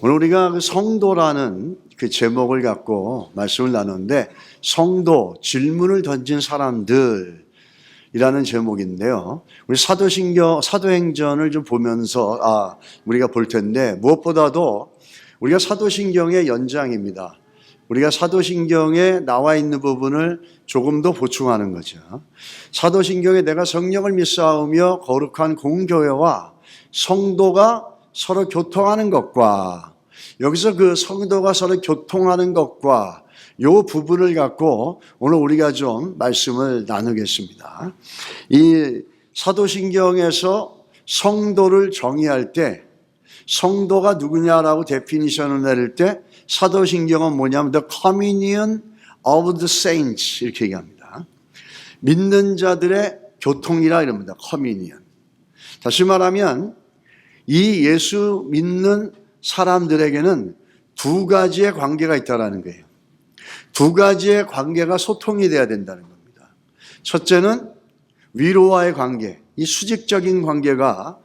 오늘 우리가 그 성도라는 그 제목을 갖고 말씀을 나누는데, 성도, 질문을 던진 사람들이라는 제목인데요. 우리 사도행전을 좀 보면서 우리가 볼 텐데, 무엇보다도 우리가 사도신경의 연장입니다. 우리가 사도신경에 나와 있는 부분을 조금 더 보충하는 거죠. 사도신경에 내가 성령을 믿사오며 거룩한 공교회와 성도가 서로 교통하는 것과, 여기서 그 성도가 서로 교통하는 것과 요 부분을 갖고 오늘 우리가 좀 말씀을 나누겠습니다. 이 사도신경에서 성도를 정의할 때, 성도가 누구냐라고 데피니션을 내릴 때 사도신경은 뭐냐면 The Communion of the Saints 이렇게 얘기합니다. 믿는 자들의 교통이라 이럽니다. Communion. 다시 말하면 이 예수 믿는 사람들에게는 두 가지의 관계가 있다는 거예요. 두 가지의 관계가 소통이 돼야 된다는 겁니다. 첫째는 위로와의 관계, 이 수직적인 관계가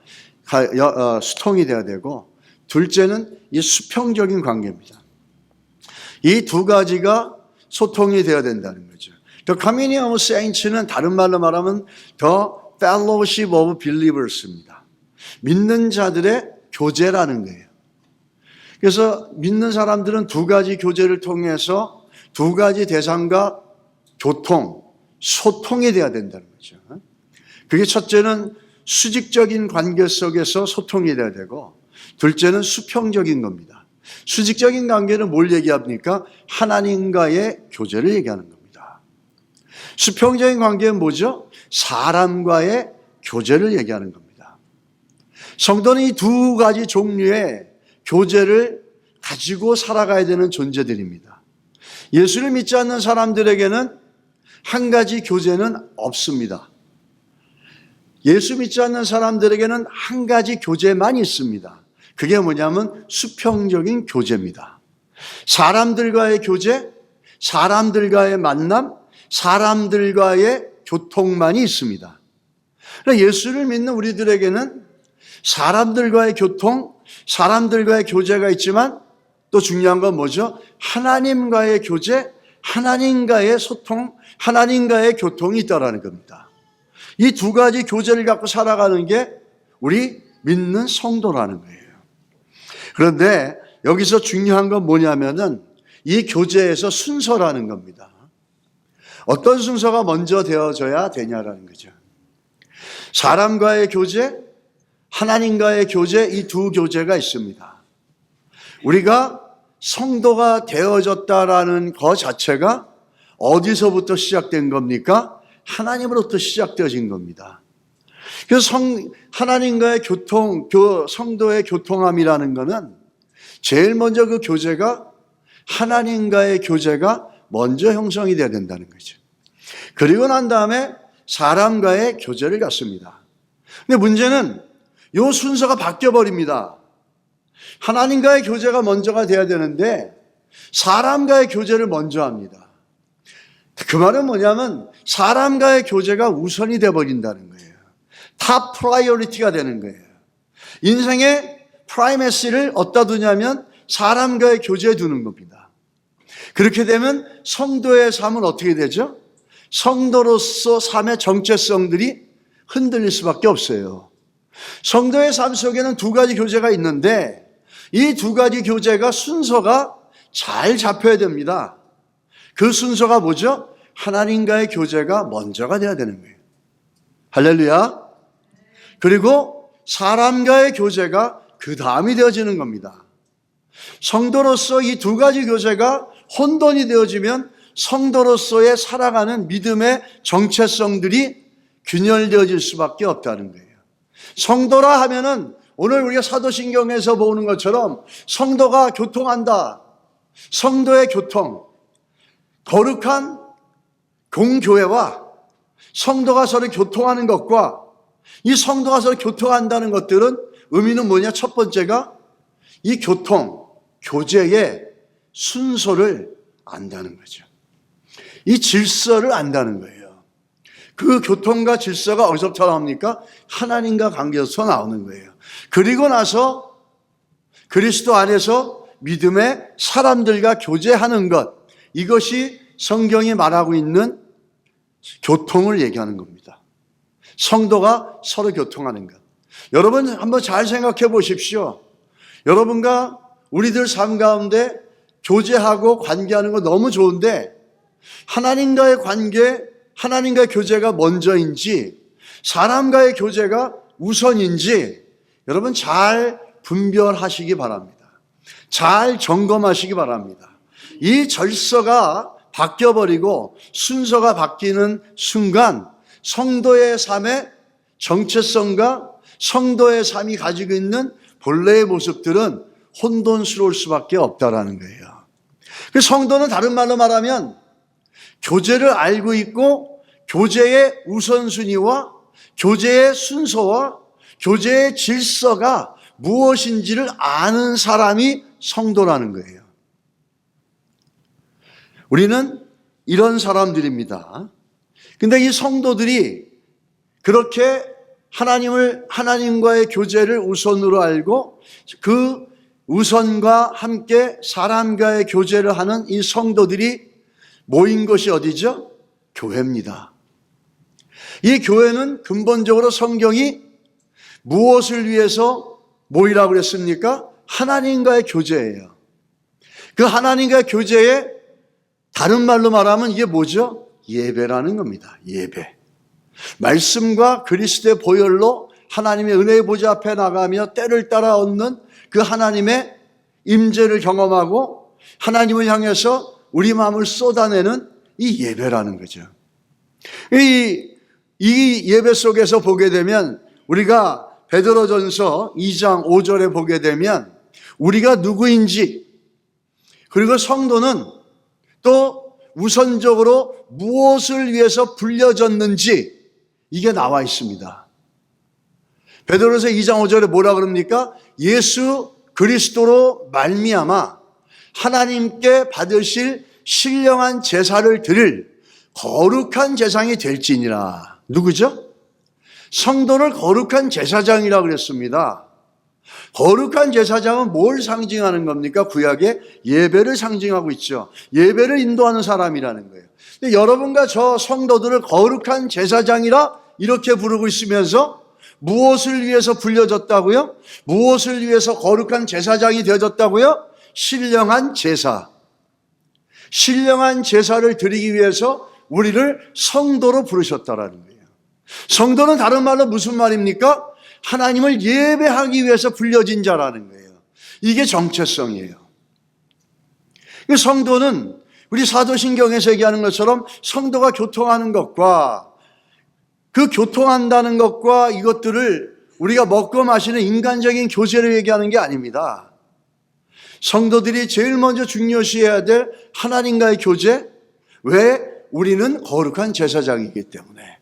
수통이 돼야 되고, 둘째는 이 수평적인 관계입니다. 이 두 가지가 소통이 되어야 된다는 거죠. The Communion of Saints는 다른 말로 말하면 The Fellowship of Believers입니다. 믿는 자들의 교제라는 거예요. 그래서 믿는 사람들은 두 가지 교제를 통해서 두 가지 대상과 교통, 소통이 돼야 된다는 거죠. 그게 첫째는 수직적인 관계 속에서 소통이 돼야 되고, 둘째는 수평적인 겁니다. 수직적인 관계는 뭘 얘기합니까? 하나님과의 교제를 얘기하는 겁니다. 수평적인 관계는 뭐죠? 사람과의 교제를 얘기하는 겁니다. 성도는 이 두 가지 종류의 교제를 가지고 살아가야 되는 존재들입니다. 예수를 믿지 않는 사람들에게는 한 가지 교제는 없습니다. 예수 믿지 않는 사람들에게는 한 가지 교제만 있습니다. 그게 뭐냐면 수평적인 교제입니다. 사람들과의 교제, 사람들과의 만남, 사람들과의 교통만이 있습니다. 그러니까 예수를 믿는 우리들에게는 사람들과의 교통, 사람들과의 교제가 있지만 또 중요한 건 뭐죠? 하나님과의 교제, 하나님과의 소통, 하나님과의 교통이 있다는 겁니다. 이 두 가지 교제를 갖고 살아가는 게 우리 믿는 성도라는 거예요. 그런데 여기서 중요한 건 뭐냐면은 이 교제에서 순서라는 겁니다. 어떤 순서가 먼저 되어져야 되냐라는 거죠. 사람과의 교제, 하나님과의 교제, 이 두 교제가 있습니다. 우리가 성도가 되어졌다라는 것 자체가 어디서부터 시작된 겁니까? 하나님으로부터 시작되어진 겁니다. 그래서 하나님과의 교통, 성도의 교통함이라는 것은 제일 먼저 그 교제가, 하나님과의 교제가 먼저 형성이 돼야 된다는 거죠. 그리고 난 다음에 사람과의 교제를 갖습니다. 근데 문제는 이 순서가 바뀌어버립니다. 하나님과의 교제가 먼저가 돼야 되는데 사람과의 교제를 먼저 합니다. 그 말은 뭐냐면 사람과의 교제가 우선이 되어버린다는 거예요. 탑 프라이어리티가 되는 거예요. 인생의 프라이머시를 어디다 두냐면 사람과의 교제에 두는 겁니다. 그렇게 되면 성도의 삶은 어떻게 되죠? 성도로서 삶의 정체성들이 흔들릴 수밖에 없어요. 성도의 삶 속에는 두 가지 교제가 있는데 이 두 가지 교제가 순서가 잘 잡혀야 됩니다. 그 순서가 뭐죠? 하나님과의 교제가 먼저가 돼야 되는 거예요. 할렐루야. 그리고 사람과의 교제가 그 다음이 되어지는 겁니다. 성도로서 이 두 가지 교제가 혼돈이 되어지면 성도로서의 살아가는 믿음의 정체성들이 균열되어질 수밖에 없다는 거예요. 성도라 하면은 오늘 우리가 사도신경에서 보는 것처럼 성도가 교통한다. 성도의 교통, 거룩한 공교회와 성도가 서로 교통하는 것과 이 성도가 서로 교통한다는 것들은 의미는 뭐냐? 첫 번째가 이 교통, 교제의 순서를 안다는 거죠. 이 질서를 안다는 거예요. 그 교통과 질서가 어디서부터 나옵니까? 하나님과 관계에서 나오는 거예요. 그리고 나서 그리스도 안에서 믿음의 사람들과 교제하는 것, 이것이 성경이 말하고 있는 교통을 얘기하는 겁니다. 성도가 서로 교통하는 것. 여러분 한번 잘 생각해 보십시오. 여러분과 우리들 삶 가운데 교제하고 관계하는 거 너무 좋은데 하나님과의 관계, 하나님과의 교제가 먼저인지 사람과의 교제가 우선인지 여러분 잘 분별하시기 바랍니다. 잘 점검하시기 바랍니다. 이 절서가 바뀌어버리고 순서가 바뀌는 순간 성도의 삶의 정체성과 성도의 삶이 가지고 있는 본래의 모습들은 혼돈스러울 수밖에 없다라는 거예요. 그 성도는 다른 말로 말하면 교제를 알고 있고 교제의 우선순위와 교제의 순서와 교제의 질서가 무엇인지를 아는 사람이 성도라는 거예요. 우리는 이런 사람들입니다. 근데 이 성도들이 그렇게 하나님과의 교제를 우선으로 알고 그 우선과 함께 사람과의 교제를 하는 이 성도들이 모인 것이 어디죠? 교회입니다. 이 교회는 근본적으로 성경이 무엇을 위해서 모이라고 그랬습니까? 하나님과의 교제예요. 그 하나님과의 교제에 다른 말로 말하면 이게 뭐죠? 예배라는 겁니다. 예배. 말씀과 그리스도의 보혈로 하나님의 은혜의 보좌 앞에 나가며 때를 따라 얻는 그 하나님의 임재를 경험하고 하나님을 향해서 우리 마음을 쏟아내는 이 예배라는 거죠. 이 예배 속에서 보게 되면 우리가 베드로전서 2장 5절에 보게 되면 우리가 누구인지 그리고 성도는 또 우선적으로 무엇을 위해서 불려졌는지 이게 나와 있습니다. 베드로전서 2장 5절에 뭐라 그럽니까? 예수 그리스도로 말미암아 하나님께 받으실 신령한 제사를 드릴 거룩한 제사장이 될지니라. 누구죠? 성도를 거룩한 제사장이라고 그랬습니다. 거룩한 제사장은 뭘 상징하는 겁니까? 구약의 예배를 상징하고 있죠. 예배를 인도하는 사람이라는 거예요. 근데 여러분과 저 성도들을 거룩한 제사장이라 이렇게 부르고 있으면서 무엇을 위해서 불려졌다고요? 무엇을 위해서 거룩한 제사장이 되어졌다고요? 신령한 제사. 신령한 제사를 드리기 위해서 우리를 성도로 부르셨다라는 거예요. 성도는 다른 말로 무슨 말입니까? 하나님을 예배하기 위해서 불려진 자라는 거예요. 이게 정체성이에요. 성도는 우리 사도신경에서 얘기하는 것처럼 성도가 교통하는 것과 그 교통한다는 것과 이것들을 우리가 먹고 마시는 인간적인 교제를 얘기하는 게 아닙니다. 성도들이 제일 먼저 중요시해야 될 하나님과의 교제, 왜? 우리는 거룩한 제사장이기 때문에.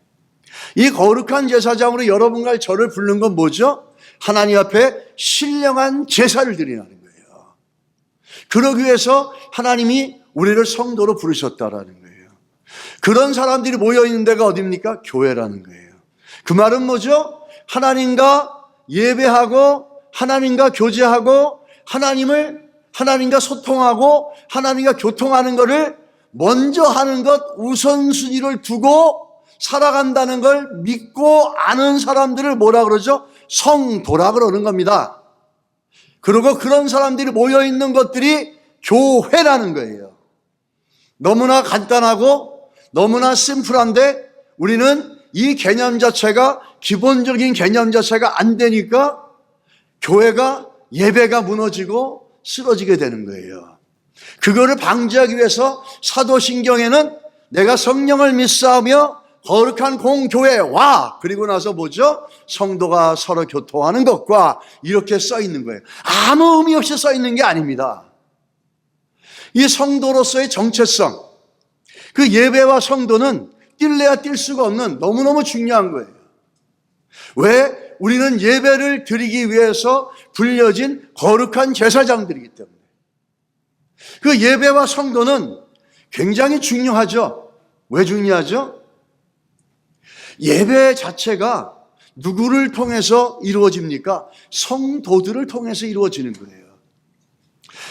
이 거룩한 제사장으로 여러분과 저를 부르는 건 뭐죠? 하나님 앞에 신령한 제사를 드리라는 거예요. 그러기 위해서 하나님이 우리를 성도로 부르셨다라는 거예요. 그런 사람들이 모여있는 데가 어디입니까? 교회라는 거예요. 그 말은 뭐죠? 하나님과 예배하고 하나님과 교제하고 하나님과 소통하고 하나님과 교통하는 것을 먼저 하는 것 우선순위를 두고 살아간다는 걸 믿고 아는 사람들을 뭐라 그러죠? 성도라 그러는 겁니다. 그리고 그런 사람들이 모여있는 것들이 교회라는 거예요. 너무나 간단하고 너무나 심플한데 우리는 이 개념 자체가 기본적인 개념 자체가 안 되니까 교회가 예배가 무너지고 쓰러지게 되는 거예요. 그거를 방지하기 위해서 사도신경에는 내가 성령을 믿사오며 거룩한 공교회에 와. 그리고 나서 뭐죠? 성도가 서로 교통하는 것과 이렇게 써 있는 거예요. 아무 의미 없이 써 있는 게 아닙니다. 이 성도로서의 정체성, 그 예배와 성도는 뛸래야 뛸 수가 없는 너무너무 중요한 거예요. 왜? 우리는 예배를 드리기 위해서 불려진 거룩한 제사장들이기 때문에. 그 예배와 성도는 굉장히 중요하죠. 왜 중요하죠? 예배 자체가 누구를 통해서 이루어집니까? 성도들을 통해서 이루어지는 거예요.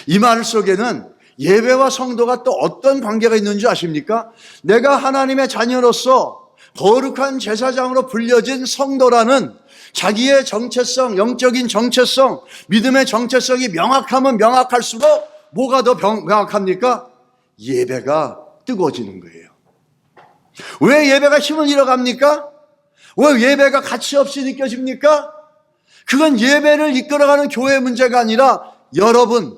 이 말 속에는 예배와 성도가 또 어떤 관계가 있는 줄 아십니까? 내가 하나님의 자녀로서 거룩한 제사장으로 불려진 성도라는 자기의 정체성, 영적인 정체성, 믿음의 정체성이 명확하면 명확할수록 뭐가 더 명확합니까? 예배가 뜨거워지는 거예요. 왜 예배가 힘을 잃어갑니까? 왜 예배가 가치 없이 느껴집니까? 그건 예배를 이끌어가는 교회의 문제가 아니라 여러분,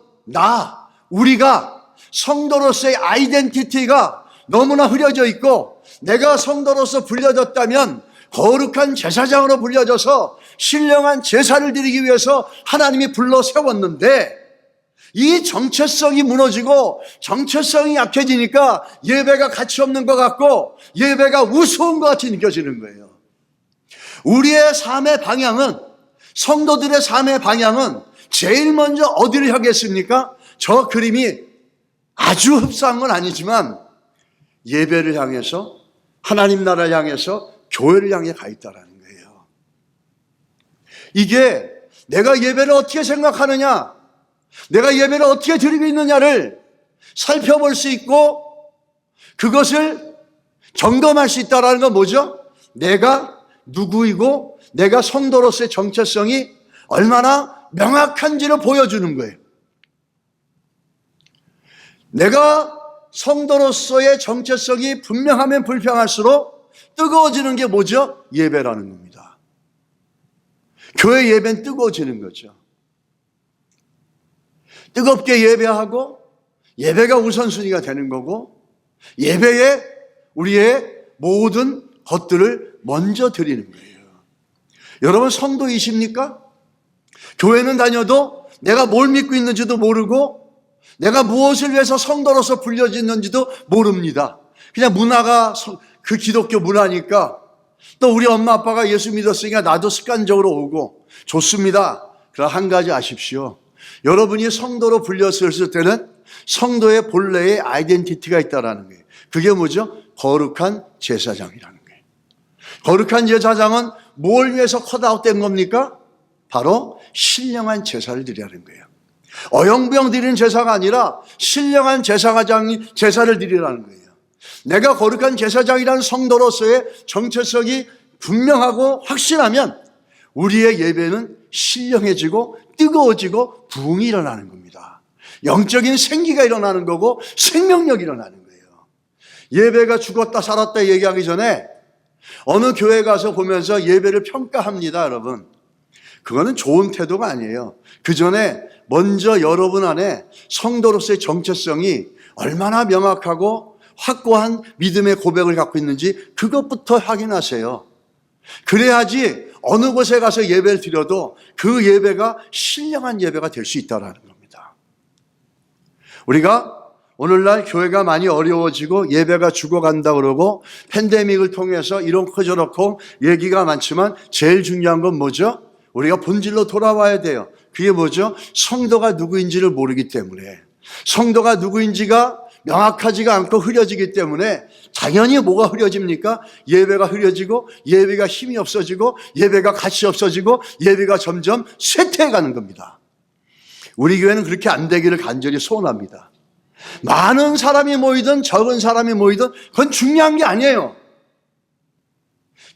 우리가 성도로서의 아이덴티티가 너무나 흐려져 있고, 내가 성도로서 불려졌다면 거룩한 제사장으로 불려져서 신령한 제사를 드리기 위해서 하나님이 불러 세웠는데, 이 정체성이 무너지고 정체성이 약해지니까 예배가 가치 없는 것 같고 예배가 우스운 것 같이 느껴지는 거예요. 우리의 삶의 방향은, 성도들의 삶의 방향은 제일 먼저 어디를 향했습니까? 저 그림이 아주 흡사한 건 아니지만 예배를 향해서, 하나님 나라를 향해서, 교회를 향해 가 있다라는 거예요. 이게 내가 예배를 어떻게 생각하느냐, 내가 예배를 어떻게 드리고 있느냐를 살펴볼 수 있고 그것을 점검할 수 있다는 건 뭐죠? 내가 누구이고 내가 성도로서의 정체성이 얼마나 명확한지를 보여주는 거예요. 내가 성도로서의 정체성이 분명하면 불평할수록 뜨거워지는 게 뭐죠? 예배라는 겁니다. 교회 예배는 뜨거워지는 거죠. 뜨겁게 예배하고 예배가 우선순위가 되는 거고 예배에 우리의 모든 것들을 먼저 드리는 거예요. 여러분 성도이십니까? 교회는 다녀도 내가 뭘 믿고 있는지도 모르고 내가 무엇을 위해서 성도로서 불려졌는지도 모릅니다. 그냥 문화가 그 기독교 문화니까 또 우리 엄마 아빠가 예수 믿었으니까 나도 습관적으로 오고 좋습니다. 그러나 한 가지 아십시오. 여러분이 성도로 불렸을 때는 성도의 본래의 아이덴티티가 있다는 거예요. 그게 뭐죠? 거룩한 제사장이라는 거예요. 거룩한 제사장은 뭘 위해서 컷아웃된 겁니까? 바로 신령한 제사를 드리라는 거예요. 어영부영 드리는 제사가 아니라 신령한 제사를 드리라는 거예요. 내가 거룩한 제사장이라는 성도로서의 정체성이 분명하고 확실하면 우리의 예배는 신령해지고 뜨거워지고 부흥이 일어나는 겁니다. 영적인 생기가 일어나는 거고 생명력이 일어나는 거예요. 예배가 죽었다 살았다 얘기하기 전에 어느 교회 가서 보면서 예배를 평가합니다, 여러분. 그거는 좋은 태도가 아니에요. 그 전에 먼저 여러분 안에 성도로서의 정체성이 얼마나 명확하고 확고한 믿음의 고백을 갖고 있는지 그것부터 확인하세요. 그래야지 어느 곳에 가서 예배를 드려도 그 예배가 신령한 예배가 될 수 있다는 겁니다. 우리가 오늘날 교회가 많이 어려워지고 예배가 죽어간다 그러고 팬데믹을 통해서 이렇고 저렇고 얘기가 많지만 제일 중요한 건 뭐죠? 우리가 본질로 돌아와야 돼요. 그게 뭐죠? 성도가 누구인지를 모르기 때문에, 성도가 누구인지가 명확하지가 않고 흐려지기 때문에 당연히 뭐가 흐려집니까? 예배가 흐려지고 예배가 힘이 없어지고 예배가 가치 없어지고 예배가 점점 쇠퇴해가는 겁니다. 우리 교회는 그렇게 안 되기를 간절히 소원합니다. 많은 사람이 모이든 적은 사람이 모이든 그건 중요한 게 아니에요.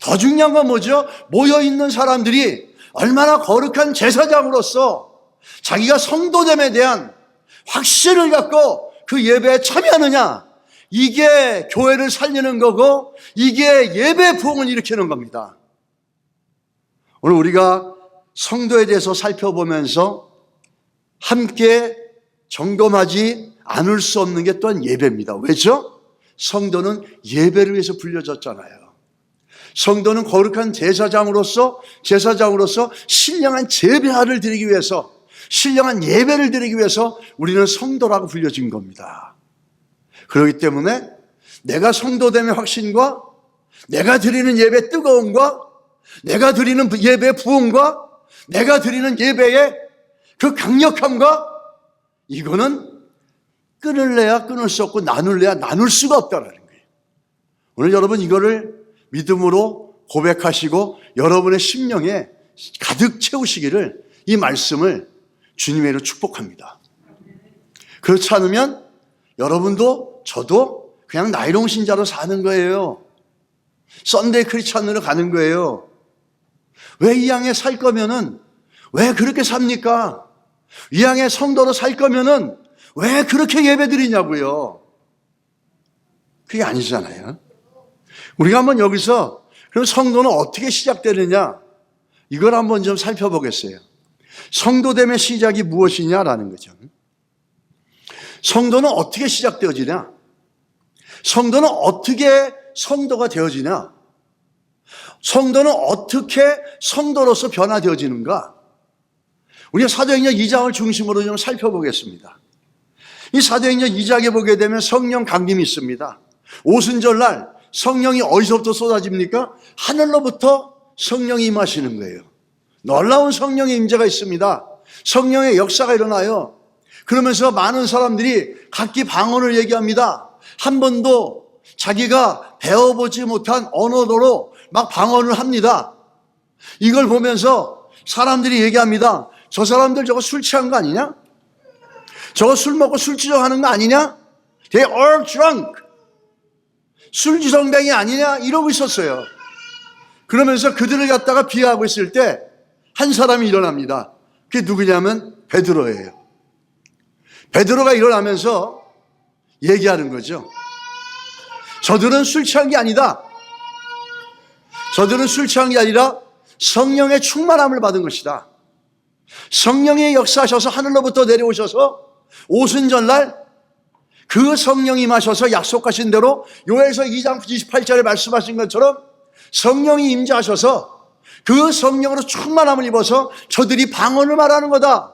더 중요한 건 뭐죠? 모여있는 사람들이 얼마나 거룩한 제사장으로서 자기가 성도됨에 대한 확신을 갖고 그 예배에 참여하느냐, 이게 교회를 살리는 거고 이게 예배 부흥을 일으키는 겁니다. 오늘 우리가 성도에 대해서 살펴보면서 함께 점검하지 않을 수 없는 게 또한 예배입니다. 왜죠? 성도는 예배를 위해서 불려졌잖아요. 성도는 거룩한 제사장으로서 신령한 제배를 드리기 위해서, 신령한 예배를 드리기 위해서 우리는 성도라고 불려진 겁니다. 그렇기 때문에 내가 성도됨의 확신과 내가 드리는 예배의 뜨거움과 내가 드리는 예배의 부흥과 내가 드리는 예배의 그 강력함과 이거는 끊을래야 끊을 수 없고 나눌래야 나눌 수가 없다는 거예요. 오늘 여러분 이거를 믿음으로 고백하시고 여러분의 심령에 가득 채우시기를 이 말씀을 주님의 이름으로 축복합니다. 그렇지 않으면 여러분도 저도 그냥 나이롱 신자로 사는 거예요. 썬데이 크리스찬으로 가는 거예요. 왜 이 양에 살 거면은 왜 그렇게 삽니까? 이 양의 성도로 살 거면은 왜 그렇게 예배 드리냐고요. 그게 아니잖아요. 우리가 한번 여기서 그럼 성도는 어떻게 시작되느냐, 이걸 한번 좀 살펴보겠어요. 성도됨의 시작이 무엇이냐라는 거죠. 성도는 어떻게 시작되어지냐? 성도는 어떻게 성도가 되어지냐? 성도는 어떻게 성도로서 변화되어지는가? 우리가 사도행전 2장을 중심으로 좀 살펴보겠습니다. 이 사도행전 2장에 보게 되면 성령 강림이 있습니다. 오순절날 성령이 어디서부터 쏟아집니까? 하늘로부터 성령이 임하시는 거예요. 놀라운 성령의 임재가 있습니다. 성령의 역사가 일어나요. 그러면서 많은 사람들이 각기 방언을 얘기합니다. 한 번도 자기가 배워보지 못한 언어로 막 방언을 합니다. 이걸 보면서 사람들이 얘기합니다. 저 사람들 저거 술 취한 거 아니냐? 저거 술 먹고 술주정하는 거 아니냐? They are drunk. 술주정뱅이 아니냐? 이러고 있었어요. 그러면서 그들을 갖다가 비하하고 있을 때 한 사람이 일어납니다. 그게 누구냐면 베드로예요. 베드로가 일어나면서 얘기하는 거죠. 저들은 술 취한 게 아니다. 저들은 술 취한 게 아니라 성령의 충만함을 받은 것이다. 성령이 역사하셔서 하늘로부터 내려오셔서 오순절날 그 성령이 임하셔서 약속하신 대로 요엘서 2장 28절에 말씀하신 것처럼 성령이 임재하셔서 그 성령으로 충만함을 입어서 저들이 방언을 말하는 거다.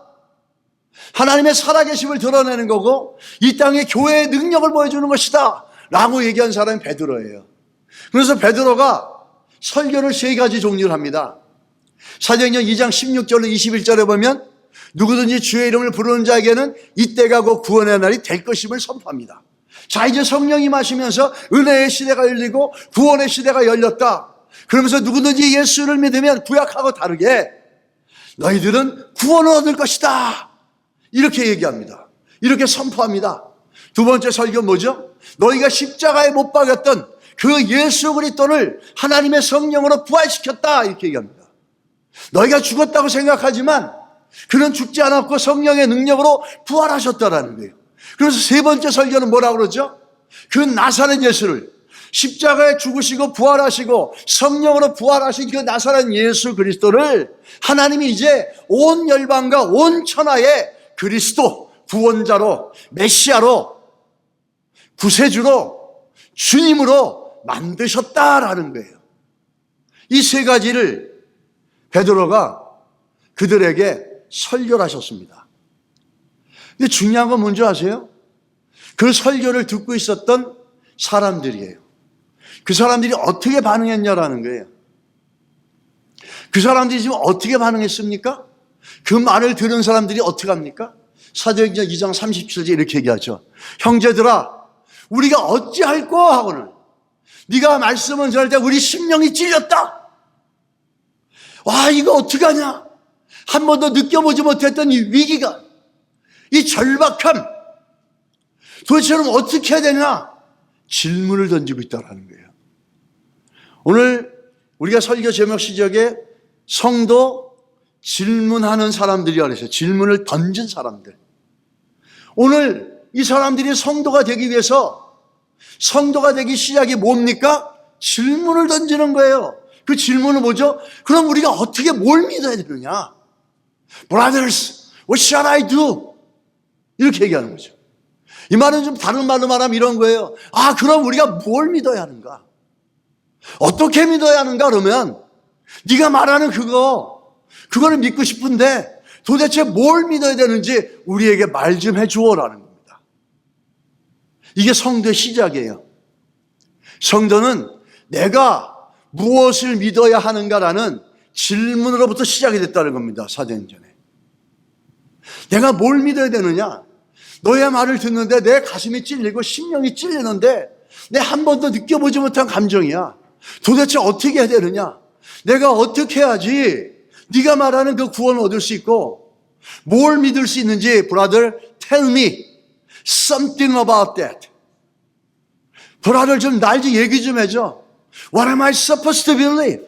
하나님의 살아계심을 드러내는 거고 이 땅에 교회의 능력을 보여주는 것이다 라고 얘기한 사람이 베드로예요. 그래서 베드로가 설교를 3가지 종류를 합니다. 사도행전 2장 16절로 21절에 보면 누구든지 주의 이름을 부르는 자에게는 이때가 곧 구원의 날이 될 것임을 선포합니다. 자, 이제 성령이 마시면서 은혜의 시대가 열리고 구원의 시대가 열렸다. 그러면서 누구든지 예수를 믿으면 구약하고 다르게 너희들은 구원을 얻을 것이다. 이렇게 얘기합니다. 이렇게 선포합니다. 두 번째 설교 뭐죠? 너희가 십자가에 못 박았던 그 예수 그리스도를 하나님의 성령으로 부활시켰다. 이렇게 얘기합니다. 너희가 죽었다고 생각하지만 그는 죽지 않았고 성령의 능력으로 부활하셨다라는 거예요. 그래서 세 번째 설교는 뭐라고 그러죠? 그 나사렛 예수를, 십자가에 죽으시고 부활하시고 성령으로 부활하신 그 나사렛 예수 그리스도를 하나님이 이제 온 열방과 온 천하의 그리스도, 구원자로, 메시아로, 구세주로, 주님으로 만드셨다라는 거예요. 이 3가지를 베드로가 그들에게 설교를 하셨습니다. 근데 중요한 건 뭔지 아세요? 그 설교를 듣고 있었던 사람들이에요. 그 사람들이 어떻게 반응했냐라는 거예요. 그 사람들이 지금 어떻게 반응했습니까? 그 말을 들은 사람들이 어떻게 합니까? 사도행전 2장 37절 이렇게 얘기하죠. 형제들아, 우리가 어찌할꼬 하고는 네가 말씀을 전할 때 우리 심령이 찔렸다. 와, 이거 어떡하냐? 한 번도 느껴보지 못했던 이 위기가, 이 절박함, 도대체 그럼 어떻게 해야 되냐? 질문을 던지고 있다는 거예요. 오늘 우리가 설교 제목 시작에 성도 질문하는 사람들이라고 했어요. 질문을 던진 사람들. 오늘 이 사람들이 성도가 되기 위해서, 성도가 되기 시작이 뭡니까? 질문을 던지는 거예요. 그 질문은 뭐죠? 그럼 우리가 어떻게 뭘 믿어야 되느냐? Brothers, what shall I do? 이렇게 얘기하는 거죠. 이 말은 좀 다른 말로 말하면 이런 거예요. 아, 그럼 우리가 뭘 믿어야 하는가? 어떻게 믿어야 하는가? 그러면 네가 말하는 그거를 믿고 싶은데 도대체 뭘 믿어야 되는지 우리에게 말 좀 해주어라는 겁니다. 이게 성도의 시작이에요. 성도는 내가 무엇을 믿어야 하는가라는 질문으로부터 시작이 됐다는 겁니다. 사도행전에. 내가 뭘 믿어야 되느냐? 너의 말을 듣는데 내 가슴이 찔리고 심령이 찔리는데 내 한 번도 느껴보지 못한 감정이야. 도대체 어떻게 해야 되느냐? 내가 어떻게 해야지 네가 말하는 그 구원을 얻을 수 있고 뭘 믿을 수 있는지 brother tell me. Something about that. 브라더 좀 날 좀 얘기 좀 해줘. What am I supposed to believe?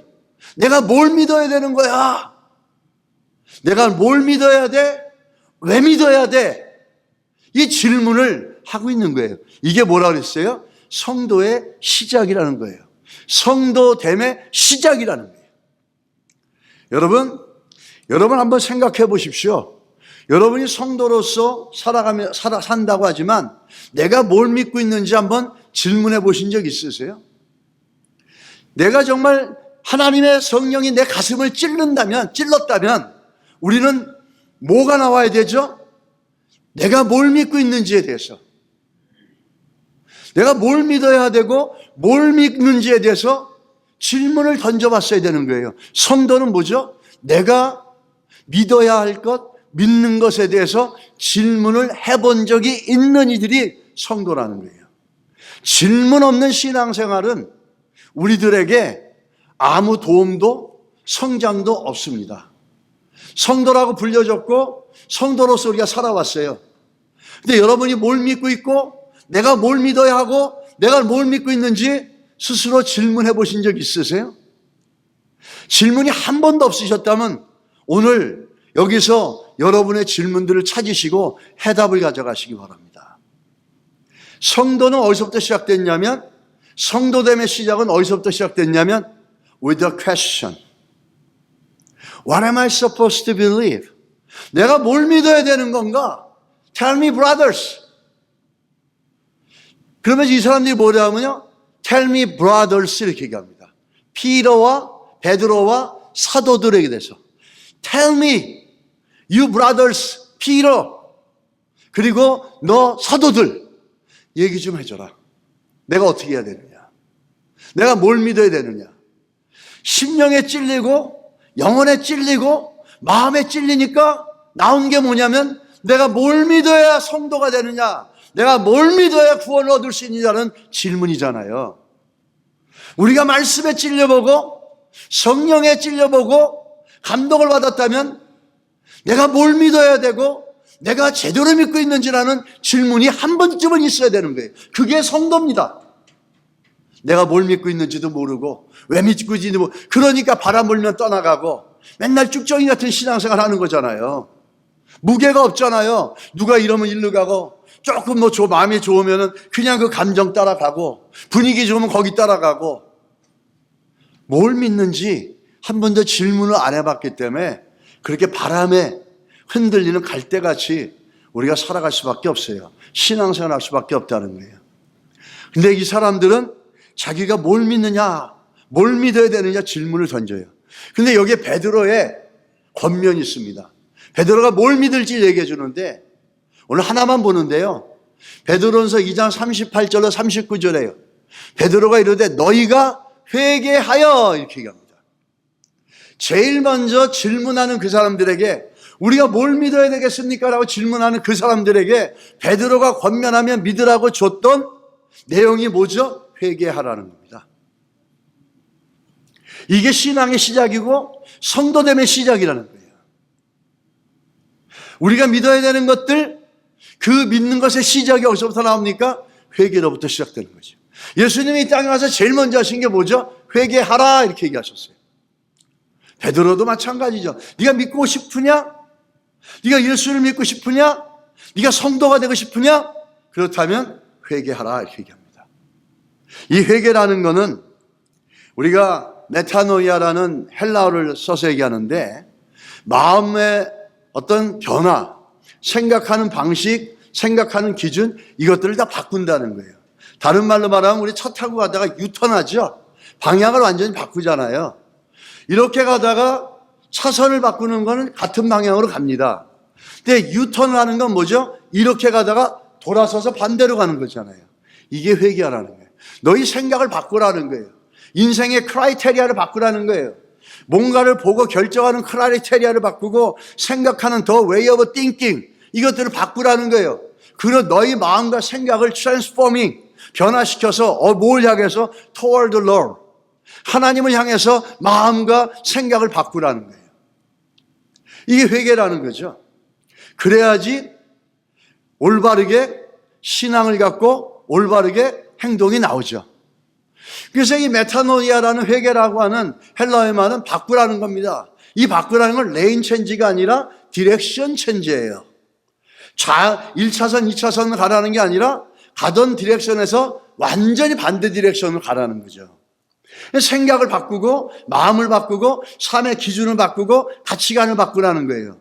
내가 뭘 믿어야 되는 거야? 내가 뭘 믿어야 돼? 왜 믿어야 돼? 이 질문을 하고 있는 거예요. 이게 뭐라 그랬어요? 성도의 시작이라는 거예요. 성도됨의 시작이라는 거예요. 여러분 한번 생각해 보십시오. 여러분이 성도로서 산다고 하지만 내가 뭘 믿고 있는지 한번 질문해 보신 적 있으세요? 내가 정말 하나님의 성령이 내 가슴을 찔렀다면 우리는 뭐가 나와야 되죠? 내가 뭘 믿고 있는지에 대해서, 내가 뭘 믿어야 되고 뭘 믿는지에 대해서 질문을 던져봤어야 되는 거예요. 성도는 뭐죠? 내가 믿어야 할 것, 믿는 것에 대해서 질문을 해본 적이 있는 이들이 성도라는 거예요. 질문 없는 신앙생활은 우리들에게 아무 도움도 성장도 없습니다. 성도라고 불려졌고 성도로서 우리가 살아왔어요. 근데 여러분이 뭘 믿고 있고 내가 뭘 믿어야 하고 내가 뭘 믿고 있는지 스스로 질문해 보신 적 있으세요? 질문이 한 번도 없으셨다면 오늘 여기서 여러분의 질문들을 찾으시고 해답을 가져가시기 바랍니다. 성도는 어디서부터 시작됐냐면, 성도됨의 시작은 어디서부터 시작됐냐면 with a question. What am I supposed to believe? 내가 뭘 믿어야 되는 건가? Tell me brothers. 그러면서 이 사람들이 뭐라 하면요? Tell me brothers 이렇게 얘기합니다. 피터와 베드로와 사도들에게 대해서 Tell me you brothers, Peter. 그리고 너 사도들 얘기 좀 해줘라. 내가 어떻게 해야 되느냐? 내가 뭘 믿어야 되느냐? 심령에 찔리고 영혼에 찔리고 마음에 찔리니까 나온 게 뭐냐면 내가 뭘 믿어야 성도가 되느냐? 내가 뭘 믿어야 구원을 얻을 수 있느냐는 질문이잖아요. 우리가 말씀에 찔려보고 성령에 찔려보고 감동을 받았다면 내가 뭘 믿어야 되고 내가 제대로 믿고 있는지라는 질문이 한 번쯤은 있어야 되는 거예요. 그게 성도입니다. 내가 뭘 믿고 있는지도 모르고 왜 믿고 있는지도 모르고 그러니까 바람 불면 떠나가고 맨날 쭉정이 같은 신앙생활 하는 거잖아요. 무게가 없잖아요. 누가 이러면 일로 가고 조금 뭐 마음이 좋으면 그냥 그 감정 따라가고 분위기 좋으면 거기 따라가고 뭘 믿는지 한 번도 질문을 안 해봤기 때문에 그렇게 바람에 흔들리는 갈대같이 우리가 살아갈 수밖에 없어요. 신앙생활 할 수밖에 없다는 거예요. 근데 이 사람들은 자기가 뭘 믿느냐, 뭘 믿어야 되느냐 질문을 던져요. 근데 여기에 베드로의 권면이 있습니다. 베드로가 뭘 믿을지 얘기해 주는데 오늘 하나만 보는데요. 베드로전서 2장 38절로 39절에요. 베드로가 이르되 너희가 회개하여 이렇게 얘기합니다. 제일 먼저 질문하는 그 사람들에게 우리가 뭘 믿어야 되겠습니까? 라고 질문하는 그 사람들에게 베드로가 권면하며 믿으라고 줬던 내용이 뭐죠? 회개하라는 겁니다. 이게 신앙의 시작이고 성도됨의 시작이라는 거예요. 우리가 믿어야 되는 것들, 그 믿는 것의 시작이 어디서부터 나옵니까? 회개로부터 시작되는 거죠. 예수님이 이 땅에 와서 제일 먼저 하신 게 뭐죠? 회개하라 이렇게 얘기하셨어요. 베드로도 마찬가지죠. 네가 믿고 싶으냐? 네가 예수를 믿고 싶으냐? 네가 성도가 되고 싶으냐? 그렇다면 회개하라 이렇게 얘기합니다. 이 회개라는 거는 우리가 메타노이아라는 헬라어를 써서 얘기하는데 마음의 어떤 변화, 생각하는 방식, 생각하는 기준 이것들을 다 바꾼다는 거예요. 다른 말로 말하면 우리 차 타고 가다가 유턴하죠. 방향을 완전히 바꾸잖아요. 이렇게 가다가 차선을 바꾸는 거는 같은 방향으로 갑니다. 근데 유턴을 하는 건 뭐죠? 이렇게 가다가 돌아서서 반대로 가는 거잖아요. 이게 회개하라는 거예요. 너희 생각을 바꾸라는 거예요. 인생의 크라이테리아를 바꾸라는 거예요. 뭔가를 보고 결정하는 크라이테리아를 바꾸고 생각하는 더 way of thinking 이것들을 바꾸라는 거예요. 그런 너희 마음과 생각을 transforming 변화시켜서 뭘 향해서 toward the Lord 하나님을 향해서 마음과 생각을 바꾸라는 거예요. 이게 회개라는 거죠. 그래야지 올바르게 신앙을 갖고 올바르게 행동이 나오죠. 그래서 이 메타노이아라는 회개라고 하는 헬라어의 말은 바꾸라는 겁니다. 이 바꾸라는 건 레인 체인지가 아니라 디렉션 체인지예요. 1차선, 2차선을 가라는 게 아니라 가던 디렉션에서 완전히 반대 디렉션으로 가라는 거죠. 생각을 바꾸고 마음을 바꾸고 삶의 기준을 바꾸고 가치관을 바꾸라는 거예요.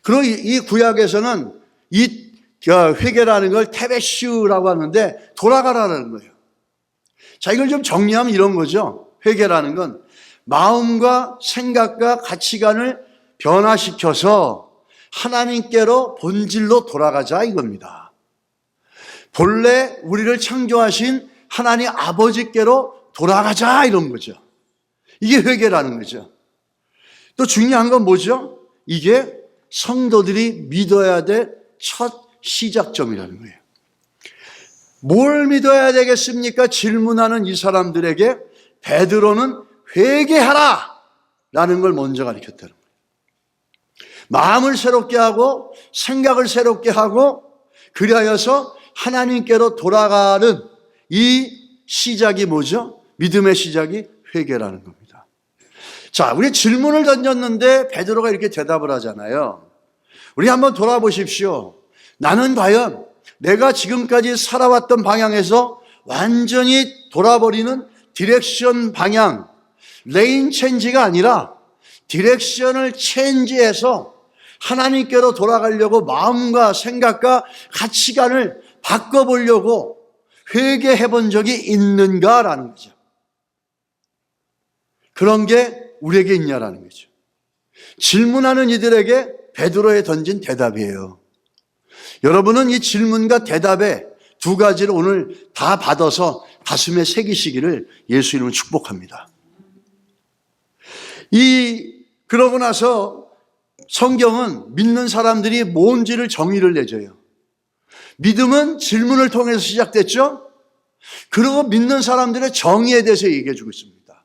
그리고 이 구약에서는 이 회개라는 걸 테베슈라고 하는데 돌아가라는 거예요. 자, 이걸 좀 정리하면 이런 거죠. 회개라는 건 마음과 생각과 가치관을 변화시켜서 하나님께로 본질로 돌아가자 이겁니다. 본래 우리를 창조하신 하나님 아버지께로 돌아가자 이런 거죠. 이게 회개라는 거죠. 또 중요한 건 뭐죠? 이게 성도들이 믿어야 될 첫 시작점이라는 거예요. 뭘 믿어야 되겠습니까? 질문하는 이 사람들에게 베드로는 회개하라 라는 걸 먼저 가르쳤다는 거예요. 마음을 새롭게 하고 생각을 새롭게 하고 그리하여서 하나님께로 돌아가는 이 시작이 뭐죠? 믿음의 시작이 회개라는 겁니다. 자, 우리 질문을 던졌는데 베드로가 이렇게 대답을 하잖아요. 우리 한번 돌아보십시오. 나는 과연 내가 지금까지 살아왔던 방향에서 완전히 돌아버리는 디렉션 방향, 레인 체인지가 아니라 디렉션을 체인지해서 하나님께로 돌아가려고 마음과 생각과 가치관을 바꿔보려고 회개해 본 적이 있는가라는 거죠. 그런 게 우리에게 있냐라는 거죠. 질문하는 이들에게 베드로에 던진 대답이에요. 여러분은 이 질문과 대답에 두 가지를 오늘 다 받아서 가슴에 새기시기를 예수 이름으로 축복합니다. 그러고 나서 성경은 믿는 사람들이 뭔지를 정의를 내줘요. 믿음은 질문을 통해서 시작됐죠? 그리고 믿는 사람들의 정의에 대해서 얘기해 주고 있습니다.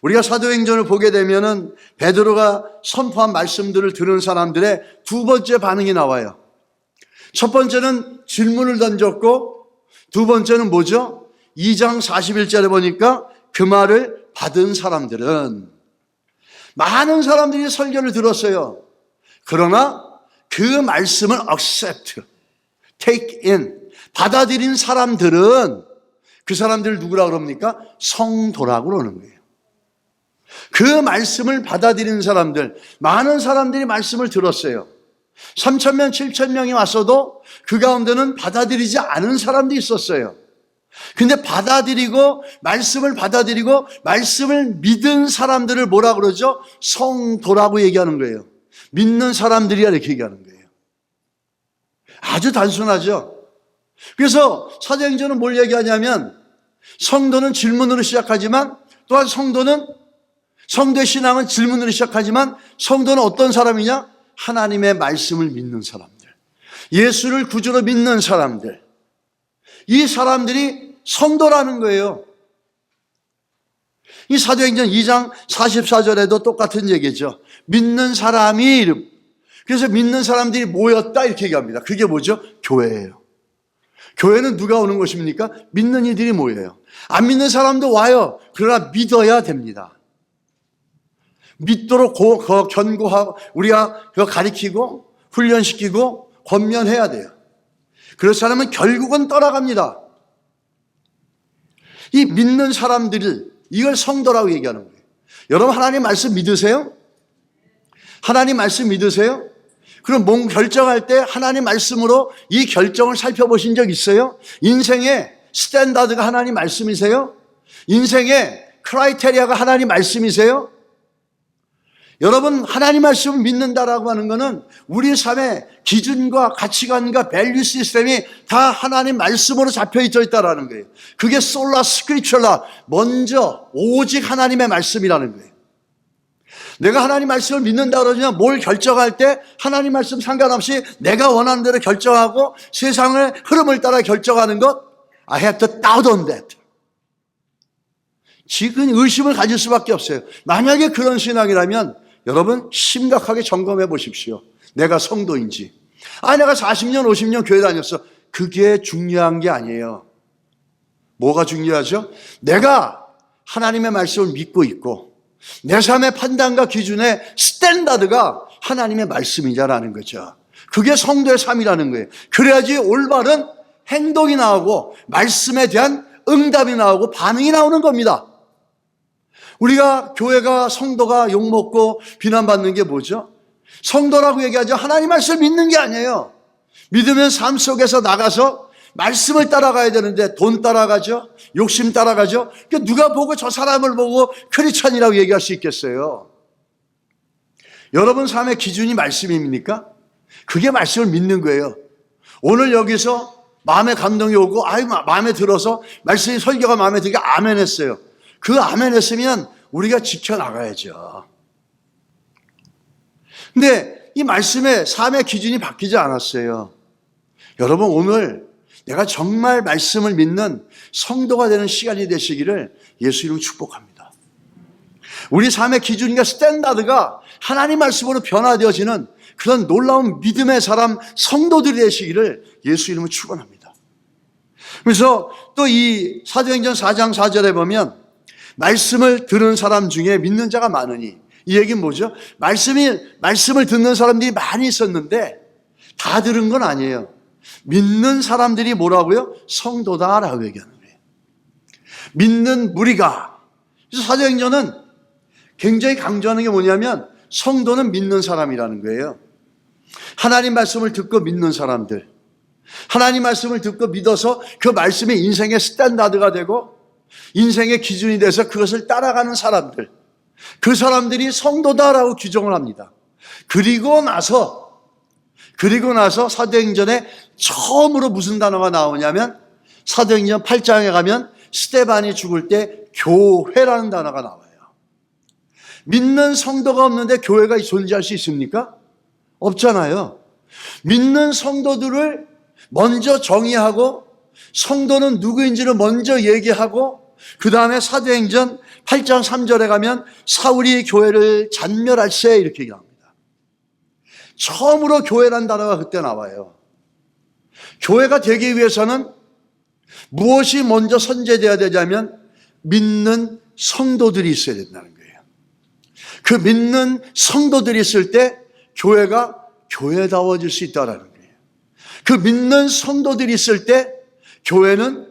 우리가 사도행전을 보게 되면은 베드로가 선포한 말씀들을 들은 사람들의 두 번째 반응이 나와요. 첫 번째는 질문을 던졌고 두 번째는 뭐죠? 2장 41절에 보니까 그 말을 받은 사람들은 많은 사람들이 설교를 들었어요. 그러나 그 말씀을 accept, take in, 받아들인 사람들은 그 사람들을 누구라고 그럽니까? 성도라고 그러는 거예요. 그 말씀을 받아들인 사람들, 많은 사람들이 말씀을 들었어요. 3,000명, 7,000명이 왔어도 그 가운데는 받아들이지 않은 사람도 있었어요. 근데 받아들이고 말씀을 믿은 사람들을 뭐라 그러죠? 성도라고 얘기하는 거예요. 믿는 사람들이야 이렇게 얘기하는 거예요. 아주 단순하죠. 그래서 사도행전은 뭘 얘기하냐면 성도는 질문으로 시작하지만 또한 성도의 신앙은 질문으로 시작하지만 성도는 어떤 사람이냐? 하나님의 말씀을 믿는 사람들, 예수를 구주로 믿는 사람들, 이 사람들이 성도라는 거예요. 이 사도행전 2장 44절에도 똑같은 얘기죠. 믿는 사람이 이름. 그래서 믿는 사람들이 모였다 이렇게 얘기합니다. 그게 뭐죠? 교회예요. 교회는 누가 오는 것입니까? 믿는 이들이 모여요. 안 믿는 사람도 와요. 그러나 믿어야 됩니다. 믿도록 견고하고 우리가 그거 가르치고 훈련시키고 권면해야 돼요. 그런 사람은 결국은 떠나갑니다. 이 믿는 사람들을 이걸 성도라고 얘기하는 거예요. 여러분 하나님 말씀 믿으세요? 하나님 말씀 믿으세요? 그럼 뭔 결정할 때 하나님 말씀으로 이 결정을 살펴보신 적 있어요? 인생의 스탠다드가 하나님 말씀이세요? 인생의 크라이테리아가 하나님 말씀이세요? 여러분 하나님 말씀을 믿는다라고 하는 것은 우리 삶의 기준과 가치관과 밸류 시스템이 다 하나님 말씀으로 잡혀 있다라는 거예요. 그게 솔라 스크리처라, 먼저 오직 하나님의 말씀이라는 거예요. 내가 하나님 말씀을 믿는다 그러면 뭘 결정할 때 하나님 말씀 상관없이 내가 원하는 대로 결정하고 세상의 흐름을 따라 결정하는 것, I have to doubt on that. 지금 의심을 가질 수밖에 없어요. 만약에 그런 신앙이라면 여러분 심각하게 점검해 보십시오. 내가 성도인지, 내가 40년, 50년 교회 다녔어. 그게 중요한 게 아니에요. 뭐가 중요하죠? 내가 하나님의 말씀을 믿고 있고 내 삶의 판단과 기준의 스탠다드가 하나님의 말씀이자라는 거죠. 그게 성도의 삶이라는 거예요. 그래야지 올바른 행동이 나오고 말씀에 대한 응답이 나오고 반응이 나오는 겁니다. 우리가 교회가 성도가 욕먹고 비난받는 게 뭐죠? 성도라고 얘기하죠. 하나님 말씀을 믿는 게 아니에요. 믿으면 삶 속에서 나가서 말씀을 따라가야 되는데 돈 따라가죠. 욕심 따라가죠. 그러니까 누가 보고 저 사람을 보고 크리스찬이라고 얘기할 수 있겠어요? 여러분 삶의 기준이 말씀입니까? 그게 말씀을 믿는 거예요. 오늘 여기서 마음에 감동이 오고 마음에 들어서 말씀이 설교가 마음에 들니까 아멘 했어요. 그 아멘 했으면 우리가 지켜나가야죠. 근데 이 말씀의 삶의 기준이 바뀌지 않았어요. 여러분 오늘 내가 정말 말씀을 믿는 성도가 되는 시간이 되시기를 예수 이름으로 축복합니다. 우리 삶의 기준과 스탠다드가 하나님 말씀으로 변화되어지는 그런 놀라운 믿음의 사람 성도들이 되시기를 예수 이름으로 축원합니다. 그래서 또 이 사도행전 4장 4절에 보면 말씀을 들은 사람 중에 믿는 자가 많으니, 이 얘기는 뭐죠? 말씀을 듣는 사람들이 많이 있었는데 다 들은 건 아니에요. 믿는 사람들이 뭐라고요? 성도다라고 얘기하는 거예요. 믿는 무리가. 그래서 사도행전은 굉장히 강조하는 게 뭐냐면 성도는 믿는 사람이라는 거예요. 하나님 말씀을 듣고 믿는 사람들, 하나님 말씀을 듣고 믿어서 그 말씀이 인생의 스탠다드가 되고 인생의 기준이 돼서 그것을 따라가는 사람들, 그 사람들이 성도다라고 규정을 합니다. 그리고 나서 사도행전에 처음으로 무슨 단어가 나오냐면 사도행전 8장에 가면 스데반이 죽을 때 교회라는 단어가 나와요. 믿는 성도가 없는데 교회가 존재할 수 있습니까? 없잖아요. 믿는 성도들을 먼저 정의하고 성도는 누구인지를 먼저 얘기하고 그 다음에 사도행전 8장 3절에 가면 사울이 교회를 잔멸할세 이렇게 얘기합니다. 처음으로 교회란 단어가 그때 나와요. 교회가 되기 위해서는 무엇이 먼저 선제되어야 되냐면 믿는 성도들이 있어야 된다는 거예요. 그 믿는 성도들이 있을 때 교회가 교회다워질 수 있다는 거예요. 그 믿는 성도들이 있을 때 교회는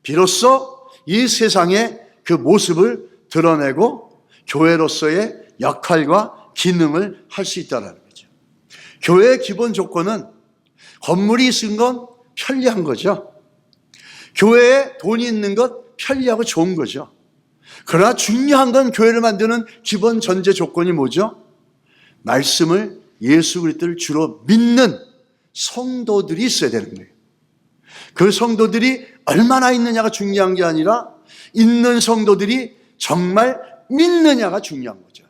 비로소 이 세상의 그 모습을 드러내고 교회로서의 역할과 기능을 할 수 있다는 거죠. 교회의 기본 조건은 건물이 있는 건 편리한 거죠. 교회에 돈이 있는 것 편리하고 좋은 거죠. 그러나 중요한 건 교회를 만드는 기본 전제 조건이 뭐죠? 말씀을 예수 그리스도를 주로 믿는 성도들이 있어야 되는 거예요. 그 성도들이 얼마나 있느냐가 중요한 게 아니라 있는 성도들이 정말 믿느냐가 중요한 거죠.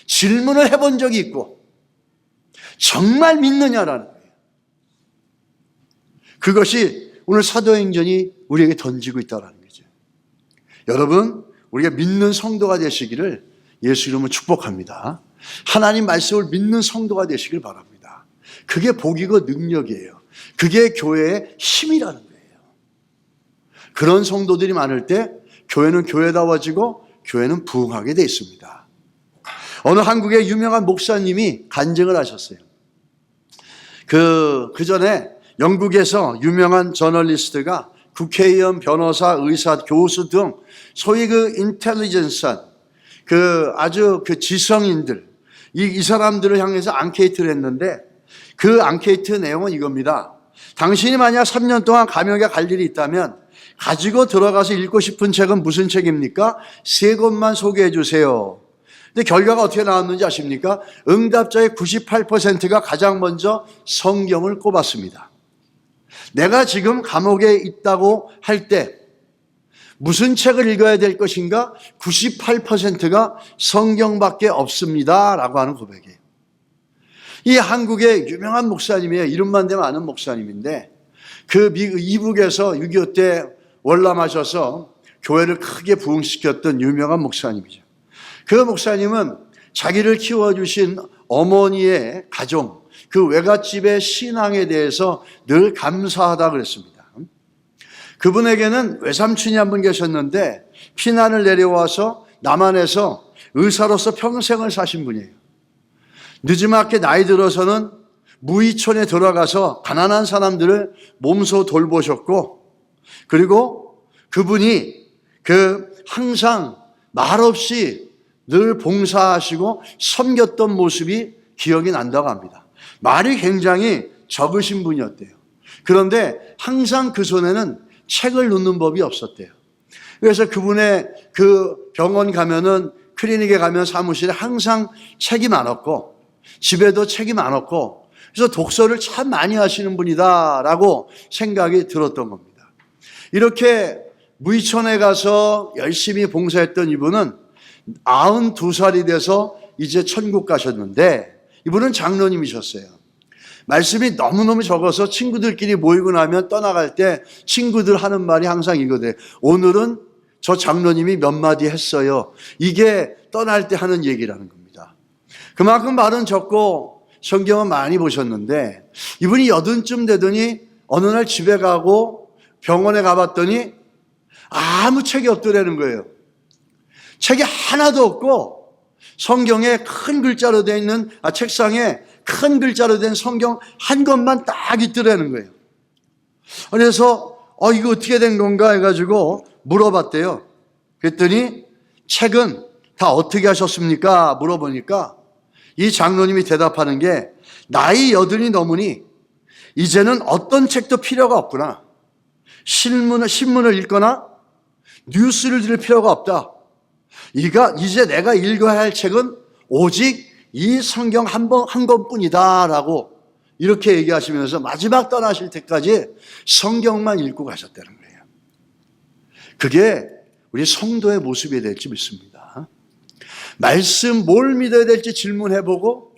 질문을 해본 적이 있고 정말 믿느냐라는 거예요. 그것이 오늘 사도행전이 우리에게 던지고 있다는 거죠. 여러분, 우리가 믿는 성도가 되시기를 예수 이름으로 축복합니다. 하나님 말씀을 믿는 성도가 되시길 바랍니다. 그게 복이고 능력이에요. 그게 교회의 힘이라는 거예요. 그런 성도들이 많을 때 교회는 교회다워지고 교회는 부흥하게 돼 있습니다. 어느 한국의 유명한 목사님이 간증을 하셨어요. 그 전에 영국에서 유명한 저널리스트가 국회의원, 변호사, 의사, 교수 등 소위 인텔리전스한 아주 지성인들, 이 사람들을 향해서 앙케이트를 했는데 그 앙케이트 내용은 이겁니다. 당신이 만약 3년 동안 감옥에 갈 일이 있다면 가지고 들어가서 읽고 싶은 책은 무슨 책입니까? 3권만 소개해 주세요. 근데 결과가 어떻게 나왔는지 아십니까? 응답자의 98%가 가장 먼저 성경을 꼽았습니다. 내가 지금 감옥에 있다고 할 때 무슨 책을 읽어야 될 것인가? 98%가 성경밖에 없습니다 라고 하는 고백이에요. 이 한국의 유명한 목사님이에요. 이름만 대면 아는 목사님인데 이북에서 6.25 때 월남하셔서 교회를 크게 부흥시켰던 유명한 목사님이죠. 그 목사님은 자기를 키워주신 어머니의 가정, 그 외갓집의 신앙에 대해서 늘 감사하다 그랬습니다. 그분에게는 외삼촌이 한 분 계셨는데 피난을 내려와서 남한에서 의사로서 평생을 사신 분이에요. 늦지막히 나이 들어서는 무의촌에 들어가서 가난한 사람들을 몸소 돌보셨고, 그리고 그분이 항상 말없이 늘 봉사하시고 섬겼던 모습이 기억이 난다고 합니다. 말이 굉장히 적으신 분이었대요. 그런데 항상 그 손에는 책을 놓는 법이 없었대요. 그래서 그분의 그 병원 가면은, 클리닉에 가면 사무실에 항상 책이 많았고 집에도 책이 많았고, 그래서 독서를 참 많이 하시는 분이다라고 생각이 들었던 겁니다. 이렇게 무의촌에 가서 열심히 봉사했던 이분은 92살이 돼서 이제 천국 가셨는데, 이분은 장로님이셨어요. 말씀이 너무너무 적어서 친구들끼리 모이고 나면 떠나갈 때 친구들 하는 말이 항상 이거예요. 오늘은 저 장로님이 몇 마디 했어요. 이게 떠날 때 하는 얘기라는 겁니다. 그만큼 말은 적고 성경은 많이 보셨는데, 이분이 80쯤 되더니 어느 날 집에 가고 병원에 가봤더니 아무 책이 없더라는 거예요. 책이 하나도 없고 성경에 큰 글자로 되어 있는 책상에 큰 글자로 된 성경 한 권만 딱 있더라는 거예요. 그래서 이거 어떻게 된 건가 해가지고 물어봤대요. 그랬더니 책은 다 어떻게 하셨습니까? 물어보니까 이 장로님이 대답하는 게, 나이 80이 넘으니 이제는 어떤 책도 필요가 없구나. 신문을 읽거나 뉴스를 들을 필요가 없다. 이제 내가 읽어야 할 책은 오직 이 성경 한 권뿐이다 라고 이렇게 얘기하시면서 마지막 떠나실 때까지 성경만 읽고 가셨다는 거예요. 그게 우리 성도의 모습이 될지 믿습니다. 말씀 뭘 믿어야 될지 질문해보고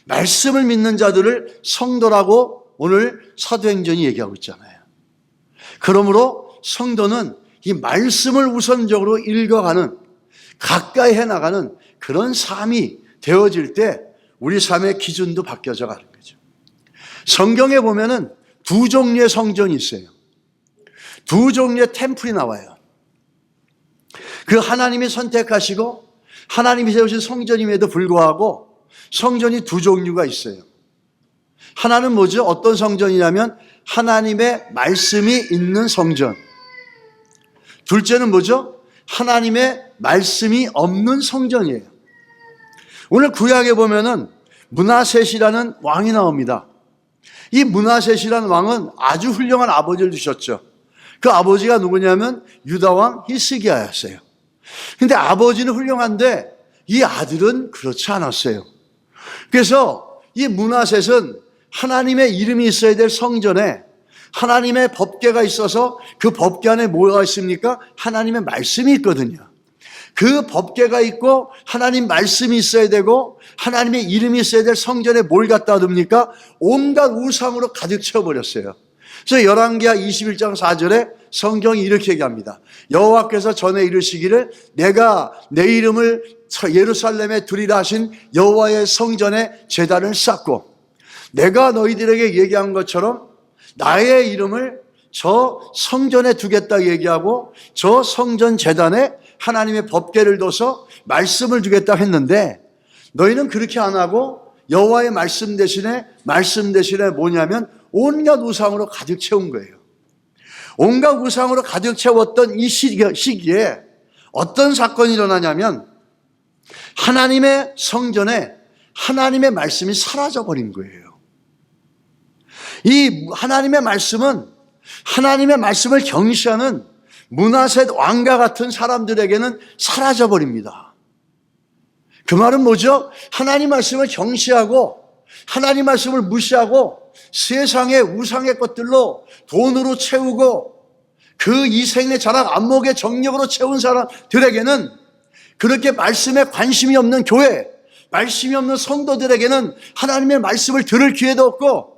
말씀을 믿는 자들을 성도라고 오늘 사도행전이 얘기하고 있잖아요. 그러므로 성도는 이 말씀을 우선적으로 읽어가는, 가까이 해나가는 그런 삶이 되어질 때 우리 삶의 기준도 바뀌어져 가는 거죠. 성경에 보면은 두 종류의 성전이 있어요. 두 종류의 템플이 나와요. 그 하나님이 선택하시고 하나님이 세우신 성전임에도 불구하고 성전이 두 종류가 있어요. 하나는 뭐죠? 어떤 성전이냐면 하나님의 말씀이 있는 성전. 둘째는 뭐죠? 하나님의 말씀이 없는 성전이에요. 오늘 구약에 보면은 므낫셋이라는 왕이 나옵니다. 이 므낫셋이라는 왕은 아주 훌륭한 아버지를 두셨죠. 그 아버지가 누구냐면 유다왕 히스기야였어요. 근데 아버지는 훌륭한데 이 아들은 그렇지 않았어요. 그래서 이 므낫셋은 하나님의 이름이 있어야 될 성전에 하나님의 법궤가 있어서 그 법궤 안에 뭐가 있습니까? 하나님의 말씀이 있거든요. 그 법궤가 있고 하나님 말씀이 있어야 되고 하나님의 이름이 있어야 될 성전에 뭘 갖다 둡니까? 온갖 우상으로 가득 채워버렸어요. 그래서 열왕기하 21장 4절에 성경이 이렇게 얘기합니다. 여호와께서 전에 이르시기를 내가 내 이름을 예루살렘에 두리라 하신 여호와의 성전에 제단을 쌓고, 내가 너희들에게 얘기한 것처럼 나의 이름을 저 성전에 두겠다 얘기하고 저 성전 제단에 하나님의 법궤를 둬서 말씀을 두겠다 했는데, 너희는 그렇게 안 하고 여호와의 말씀 대신에 뭐냐면 온갖 우상으로 가득 채운 거예요. 온갖 우상으로 가득 채웠던 이 시기에 어떤 사건이 일어나냐면 하나님의 성전에 하나님의 말씀이 사라져버린 거예요. 이 하나님의 말씀은, 하나님의 말씀을 경시하는 므낫셋 왕과 같은 사람들에게는 사라져버립니다. 그 말은 뭐죠? 하나님 말씀을 경시하고 하나님 말씀을 무시하고 세상의 우상의 것들로 돈으로 채우고 그 이생의 자랑 안목의 정력으로 채운 사람들에게는, 그렇게 말씀에 관심이 없는 교회, 말씀이 없는 성도들에게는 하나님의 말씀을 들을 기회도 없고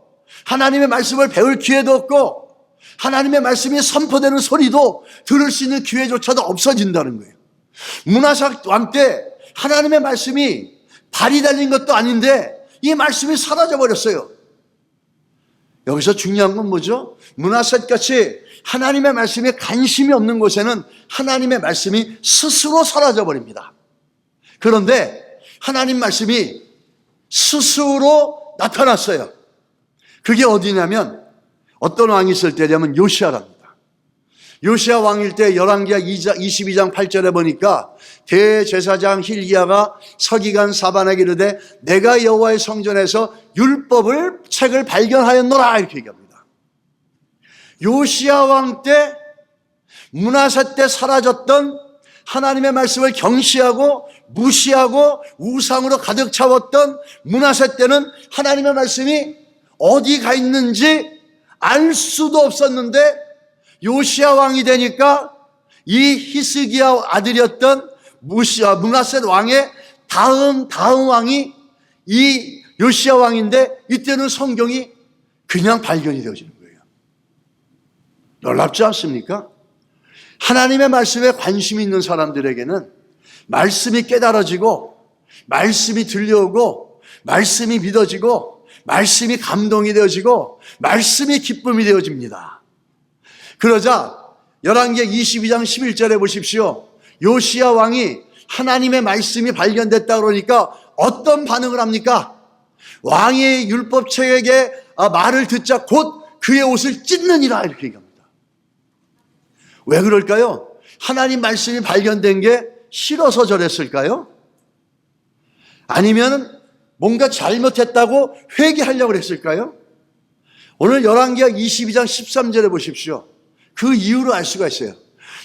하나님의 말씀을 배울 기회도 없고 하나님의 말씀이 선포되는 소리도 들을 수 있는 기회조차도 없어진다는 거예요. 므낫셋 왕 때 하나님의 말씀이 발이 달린 것도 아닌데 이 말씀이 사라져 버렸어요. 여기서 중요한 건 뭐죠? 므낫셋같이 하나님의 말씀에 관심이 없는 곳에는 하나님의 말씀이 스스로 사라져 버립니다. 그런데 하나님 말씀이 스스로 나타났어요. 그게 어디냐면 어떤 왕이 있을 때냐면 요시아랍니다. 요시아 왕일 때 열왕기하 22장 8절에 보니까 대제사장 hil기야가 서기관 사반에게 이르되 내가 여호와의 성전에서 율법을 책을 발견하였노라 이렇게 얘기합니다. 요시아 왕 때 므낫셋 때 사라졌던 하나님의 말씀을 경시하고 무시하고 우상으로 가득 차웠던 므낫셋 때는 하나님의 말씀이 어디 가 있는지 알 수도 없었는데 요시아 왕이 되니까 이 히스기야 아들이었던 므낫셋 왕의 다음 왕이 이 요시아 왕인데 이때는 성경이 그냥 발견이 되어지는 거예요. 놀랍지 않습니까? 하나님의 말씀에 관심이 있는 사람들에게는 말씀이 깨달아지고 말씀이 들려오고 말씀이 믿어지고 말씀이 감동이 되어지고 말씀이 기쁨이 되어집니다. 그러자 열왕기하 22장 11절에 보십시오. 요시아 왕이 하나님의 말씀이 발견됐다 그러니까 어떤 반응을 합니까? 왕의 율법책에게 말을 듣자 곧 그의 옷을 찢느니라 이렇게 얘기합니다. 왜 그럴까요? 하나님 말씀이 발견된 게 싫어서 저랬을까요? 아니면 뭔가 잘못했다고 회개하려고 했을까요? 오늘 열왕기하 22장 13절에 보십시오. 그 이유를 알 수가 있어요.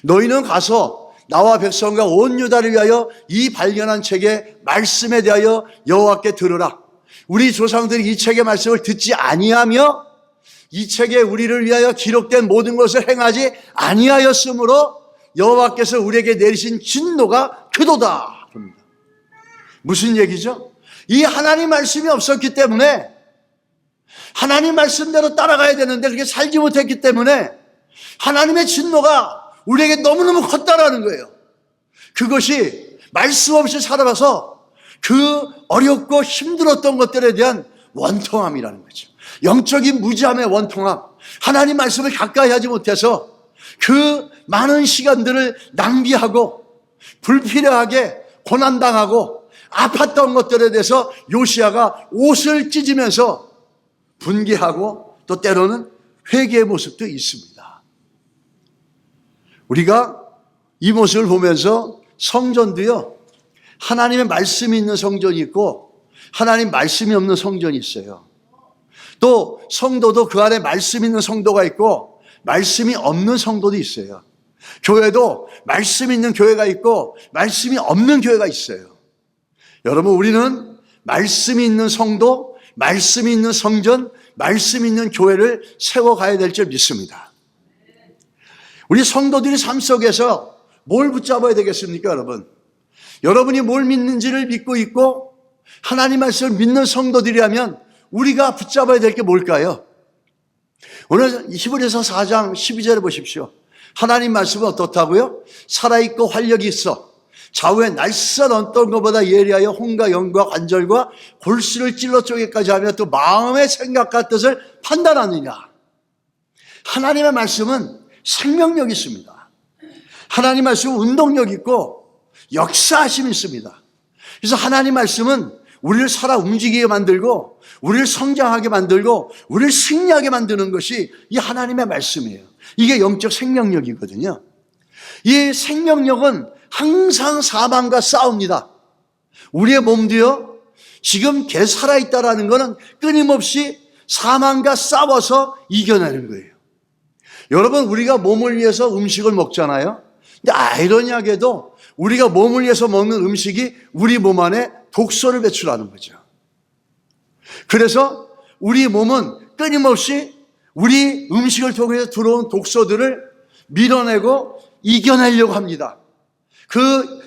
너희는 가서 나와 백성과 온 유다를 위하여 이 발견한 책의 말씀에 대하여 여호와께 들으라. 우리 조상들이 이 책의 말씀을 듣지 아니하며 이 책에 우리를 위하여 기록된 모든 것을 행하지 아니하였으므로 여호와께서 우리에게 내리신 진노가 크도다. 무슨 얘기죠? 이 하나님 말씀이 없었기 때문에 하나님 말씀대로 따라가야 되는데 그렇게 살지 못했기 때문에 하나님의 진노가 우리에게 너무너무 컸다라는 거예요. 그것이 말씀 없이 살아가서 그 어렵고 힘들었던 것들에 대한 원통함이라는 거죠. 영적인 무지함의 원통함. 하나님 말씀을 가까이 하지 못해서 그 많은 시간들을 낭비하고 불필요하게 고난당하고 아팠던 것들에 대해서 요시아가 옷을 찢으면서 분개하고 또 때로는 회개의 모습도 있습니다. 우리가 이 모습을 보면서 성전도요, 하나님의 말씀이 있는 성전이 있고 하나님 말씀이 없는 성전이 있어요. 또 성도도 그 안에 말씀 있는 성도가 있고 말씀이 없는 성도도 있어요. 교회도 말씀 있는 교회가 있고 말씀이 없는 교회가 있어요. 여러분, 우리는 말씀이 있는 성도, 말씀이 있는 성전, 말씀 있는 교회를 세워가야 될 줄 믿습니다. 우리 성도들이 삶 속에서 뭘 붙잡아야 되겠습니까, 여러분? 여러분이 뭘 믿는지를 믿고 있고 하나님 말씀을 믿는 성도들이라면 우리가 붙잡아야 될 게 뭘까요? 오늘 히브리서 4장 12절에 보십시오. 하나님 말씀은 어떻다고요? 살아있고 활력이 있어 좌우에 날선 어떤 것보다 예리하여 혼과 영과 관절과 골수를 찔러 쪼개까지 하며 또 마음의 생각과 뜻을 판단하느냐. 하나님의 말씀은 생명력이 있습니다. 하나님 말씀은 운동력 있고 역사하심이 있습니다. 그래서 하나님 말씀은 우리를 살아 움직이게 만들고 우리를 성장하게 만들고 우리를 승리하게 만드는 것이 이 하나님의 말씀이에요. 이게 영적 생명력이거든요. 이 생명력은 항상 사망과 싸웁니다. 우리의 몸도요, 지금 개 살아있다라는 것은 끊임없이 사망과 싸워서 이겨내는 거예요. 여러분, 우리가 몸을 위해서 음식을 먹잖아요. 근데 아이러니하게도 우리가 몸을 위해서 먹는 음식이 우리 몸 안에 독소를 배출하는 거죠. 그래서 우리 몸은 끊임없이 우리 음식을 통해서 들어온 독소들을 밀어내고 이겨내려고 합니다. 그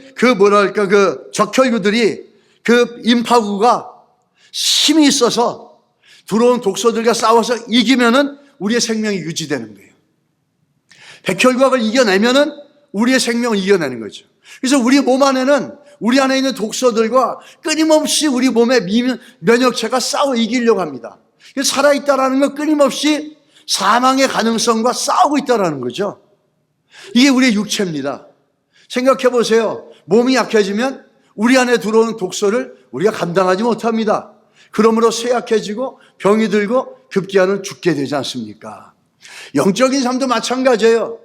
적혈구들이 그 임파구가 힘이 있어서 들어온 독소들과 싸워서 이기면은 우리의 생명이 유지되는 거예요. 백혈구를 이겨내면은 우리의 생명을 이겨내는 거죠. 그래서 우리 몸 안에는 우리 안에 있는 독소들과 끊임없이 우리 몸의 면역체가 싸워 이기려고 합니다. 살아있다라는 건 끊임없이 사망의 가능성과 싸우고 있다는 거죠. 이게 우리의 육체입니다. 생각해 보세요. 몸이 약해지면 우리 안에 들어오는 독소를 우리가 감당하지 못합니다. 그러므로 쇠약해지고 병이 들고 급기야는 죽게 되지 않습니까? 영적인 삶도 마찬가지예요.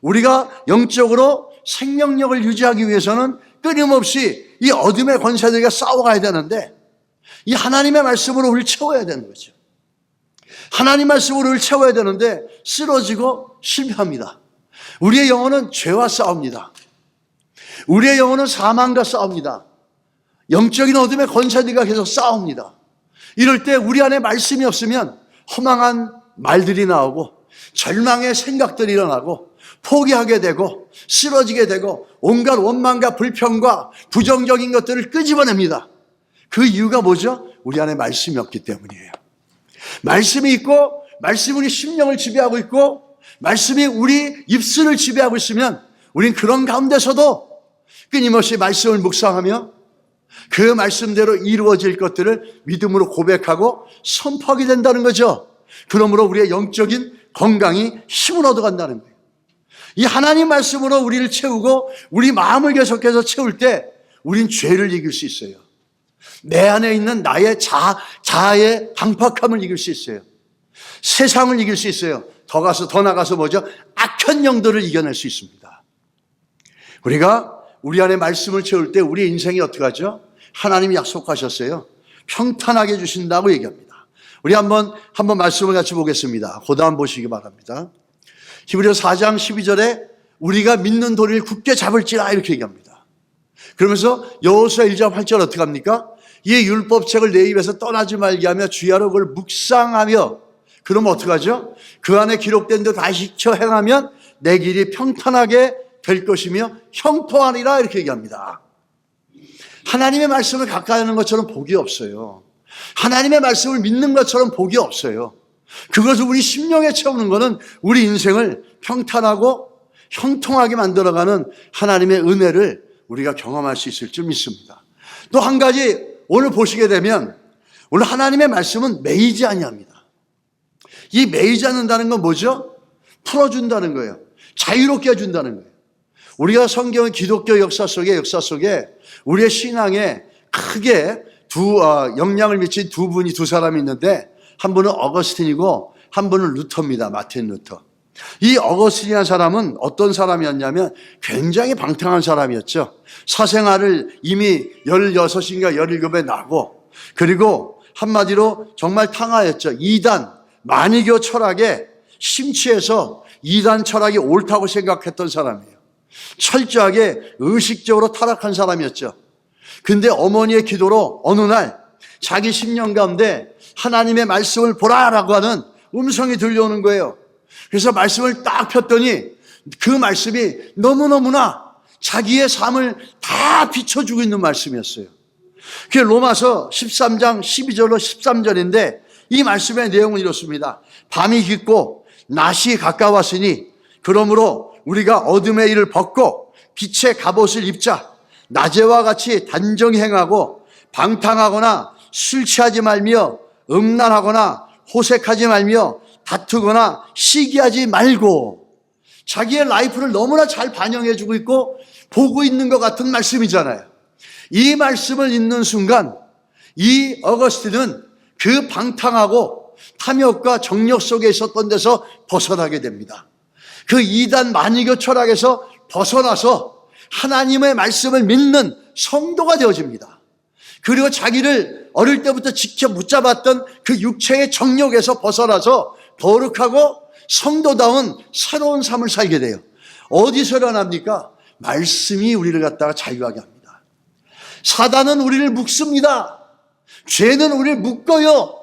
우리가 영적으로 생명력을 유지하기 위해서는 끊임없이 이 어둠의 권세들과 싸워가야 되는데 이 하나님의 말씀으로 우리를 채워야 되는 거죠. 하나님 말씀으로 우리를 채워야 되는데 쓰러지고 실패합니다. 우리의 영혼은 죄와 싸웁니다. 우리의 영혼은 사망과 싸웁니다. 영적인 어둠의 권세들과 계속 싸웁니다. 이럴 때 우리 안에 말씀이 없으면 허망한 말들이 나오고 절망의 생각들이 일어나고 포기하게 되고 쓰러지게 되고 온갖 원망과 불평과 부정적인 것들을 끄집어냅니다. 그 이유가 뭐죠? 우리 안에 말씀이 없기 때문이에요. 말씀이 있고 말씀이 우리 심령을 지배하고 있고 말씀이 우리 입술을 지배하고 있으면 우린 그런 가운데서도 끊임없이 말씀을 묵상하며 그 말씀대로 이루어질 것들을 믿음으로 고백하고 선포하게 된다는 거죠. 그러므로 우리의 영적인 건강이 힘을 얻어간다는 거예요. 이 하나님 말씀으로 우리를 채우고 우리 마음을 계속해서 채울 때 우린 죄를 이길 수 있어요. 내 안에 있는 나의 자아의 강팍함을 이길 수 있어요. 세상을 이길 수 있어요. 더 나가서 뭐죠? 악한 영들을 이겨낼 수 있습니다. 우리가 우리 안에 말씀을 채울 때 우리 인생이 어떻게 하죠? 하나님이 약속하셨어요. 평탄하게 해주신다고 얘기합니다. 우리 한번 말씀을 같이 보겠습니다. 고단 보시기 바랍니다. 히브리서 4장 12절에 우리가 믿는 도리를 굳게 잡을지라 이렇게 얘기합니다. 그러면서 여호수아 1장 8절 어떻게 합니까? 이 율법책을 내 입에서 떠나지 말게 하며 주야로 그걸 묵상하며 그러면 어떻게 하죠? 그 안에 기록된 대로 다시 지켜 행하면 내 길이 평탄하게 될 것이며 형통하리라 이렇게 얘기합니다. 하나님의 말씀을 가까이 하는 것처럼 복이 없어요. 하나님의 말씀을 믿는 것처럼 복이 없어요. 그것을 우리 심령에 채우는 것은 우리 인생을 평탄하고 형통하게 만들어가는 하나님의 은혜를 우리가 경험할 수 있을 줄 믿습니다. 또 한 가지 오늘 보시게 되면 오늘 하나님의 말씀은 매이지 아니합니다. 이 매이지 않는다는 건 뭐죠? 풀어준다는 거예요. 자유롭게 해준다는 거예요. 우리가 성경의 기독교 역사 속에 우리의 신앙에 크게 영향을 미친 두 사람이 있는데 한 분은 어거스틴이고 한 분은 루터입니다. 마틴 루터. 이 어거스틴이라는 사람은 어떤 사람이었냐면 굉장히 방탕한 사람이었죠. 사생활을 이미 16인가 17에 나고 그리고 한마디로 정말 탕하였죠. 이단, 만이교 철학에 심취해서 이단 철학이 옳다고 생각했던 사람이에요. 철저하게 의식적으로 타락한 사람이었죠. 근데 어머니의 기도로 어느 날 자기 심령 가운데 하나님의 말씀을 보라라고 하는 음성이 들려오는 거예요. 그래서 말씀을 딱 폈더니 그 말씀이 너무너무나 자기의 삶을 다 비춰주고 있는 말씀이었어요. 그게 로마서 13장 12절로 13절인데 이 말씀의 내용은 이렇습니다. 밤이 깊고 낮이 가까웠으니 그러므로 우리가 어둠의 일을 벗고 빛의 갑옷을 입자. 낮에와 같이 단정히 행하고 방탕하거나 술 취하지 말며 음란하거나 호색하지 말며 다투거나 시기하지 말고 자기의 라이프를 너무나 잘 반영해주고 있고 보고 있는 것 같은 말씀이잖아요. 이 말씀을 읽는 순간 이 어거스틴은 그 방탕하고 탐욕과 정욕 속에 있었던 데서 벗어나게 됩니다. 그 이단 만이교 철학에서 벗어나서 하나님의 말씀을 믿는 성도가 되어집니다. 그리고 자기를 어릴 때부터 지켜 붙잡았던 그 육체의 정욕에서 벗어나서 거룩하고 성도다운 새로운 삶을 살게 돼요. 어디서 일어납니까? 말씀이 우리를 갖다가 자유하게 합니다. 사단은 우리를 묶습니다. 죄는 우리를 묶어요.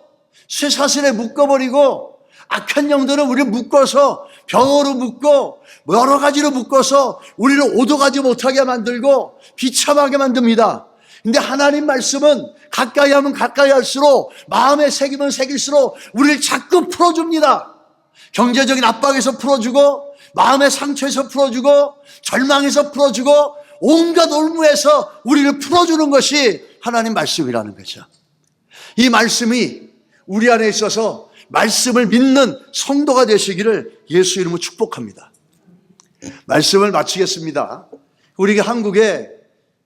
쇠사슬에 묶어버리고 악한 영들은 우리를 묶어서 병으로 묶고 여러 가지로 묶어서 우리를 오도가지 못하게 만들고 비참하게 만듭니다. 근데 하나님 말씀은 가까이 하면 가까이 할수록 마음에 새기면 새길수록 우리를 자꾸 풀어줍니다. 경제적인 압박에서 풀어주고 마음의 상처에서 풀어주고 절망에서 풀어주고 온갖 올무에서 우리를 풀어주는 것이 하나님 말씀이라는 거죠. 이 말씀이 우리 안에 있어서 말씀을 믿는 성도가 되시기를 예수 이름으로 축복합니다. 말씀을 마치겠습니다. 우리 한국에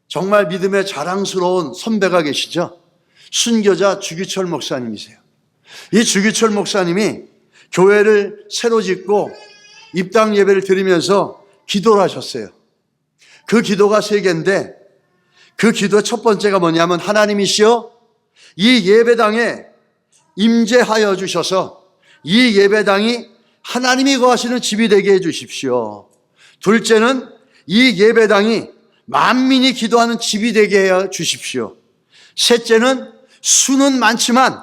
정말 믿음의 자랑스러운 선배가 계시죠. 순교자 주기철 목사님이세요. 이 주기철 목사님이 교회를 새로 짓고 입당 예배를 드리면서 기도를 하셨어요. 그 기도가 3개인데 그 기도의 첫 번째가 뭐냐면 하나님이시여 이 예배당에 임재하여 주셔서 이 예배당이 하나님이 거하시는 집이 되게 해 주십시오. 둘째는 이 예배당이 만민이 기도하는 집이 되게 해 주십시오. 셋째는 수는 많지만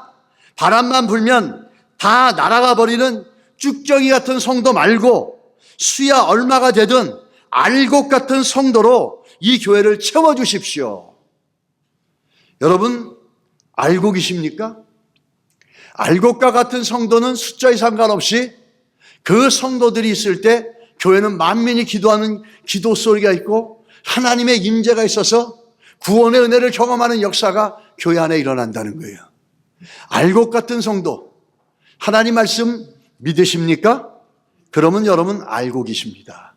바람만 불면 다 날아가 버리는 쭉정이 같은 성도 말고 수야 얼마가 되든 알곡 같은 성도로 이 교회를 채워주십시오. 여러분 알곡이십니까? 알곡과 같은 성도는 숫자에 상관없이 그 성도들이 있을 때 교회는 만민이 기도하는 기도 소리가 있고 하나님의 임재가 있어서 구원의 은혜를 경험하는 역사가 교회 안에 일어난다는 거예요. 알곡 같은 성도, 하나님 말씀 믿으십니까? 그러면 여러분 알곡이십니다.